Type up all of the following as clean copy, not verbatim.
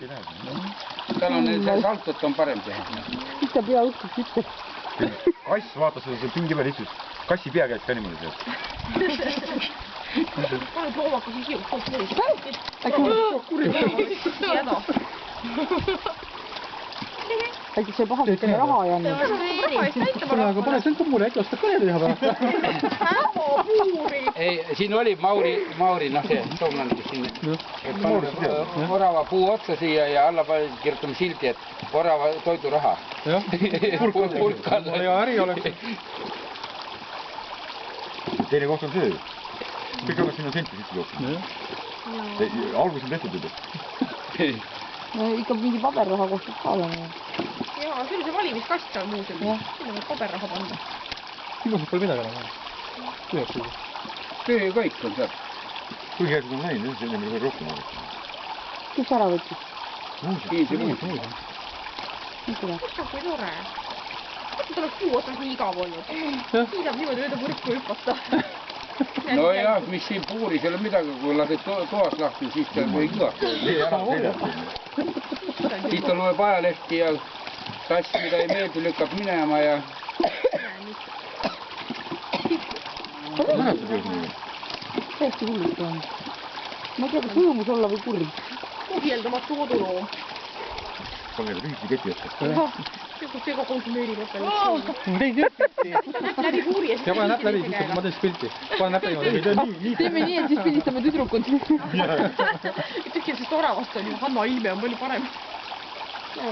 ei näe. tal on see saltot on parem teha. Siis ta pea õhtuks ütle. Kass vaatas seda pingi peal istus. Kassi pea käib ka niimoodi seal. Paned loomakas isi koos kuris. Äkki see pahamik teile raha ei andnud. Aga pane sen puuri, äkki oskad kõne teha pärast. Ei, siin oli Mauri, noh see soomlane, kes siin orava puu otsa siia ja alla kirjutame sildi, et orava toiduraha. Jah, purk alla. Ja äri oleks. Teine koht on see. Kõik hakkab sinna senti sisse jooksma. Algus on tehtud juba. No ikka mingi paberraha kostab ka olema. Jaa, see oli see valimiskast seal muuseumis. Sinna võib paberraha panda. Ilusad pole midagi enam. Töö kõik on seal. Põhjärgud on läinud, see enne meil veel rohkem oleks. Kes ära võttis? Kiisi muuseum. Kus on kui tore? Mõtled oleks puu otsas nii igav olnud. Siis saab niimoodi mööda võrku hüpata. No jah, mis siin puuris ei ole midagi, kui lased toas lahti, siis ta või kõvasti. Siis ta loeb ajalehti ja tass, mida ei meeldi, lükkab minema ja... Täiesti hullust on. Ma ei tea, kas rõõmus olla või kurb. Ohjeldamatu koduloom. Pangele pühiti keti jätta. See ka konsumeerib õppel. Läbi kuuri ja siis... Ja pane näpp läbi, siis ma teeks pilti. Pane näpp läbi. Teeme nii, et siis pildistame tüdrukut. Tükki sest oravast on ju, Hanna ilme on palju parem.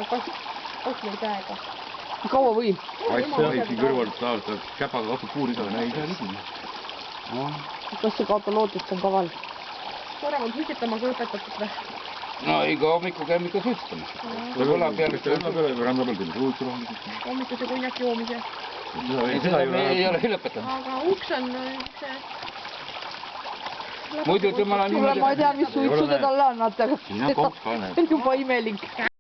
Kass meil käega. Kaua võib? Kass võib siin kõrvalt saada, käpaga katsub puuri saada, ei saa ligi. Kas see kaota lootust on kaval? Orav on suitsetama ka õpetatud või? No iga hommiku käime ikka suitsetamas. Võla peale. Randa peal teeme suitsu rohkem. Hommikuse konjaki joomise. Seda me ei ole lõpetanud. Aga uks on see... Muidu temal on niimoodi... Ma ei tea, mis suitsu te talle annate, aga see on juba imelik.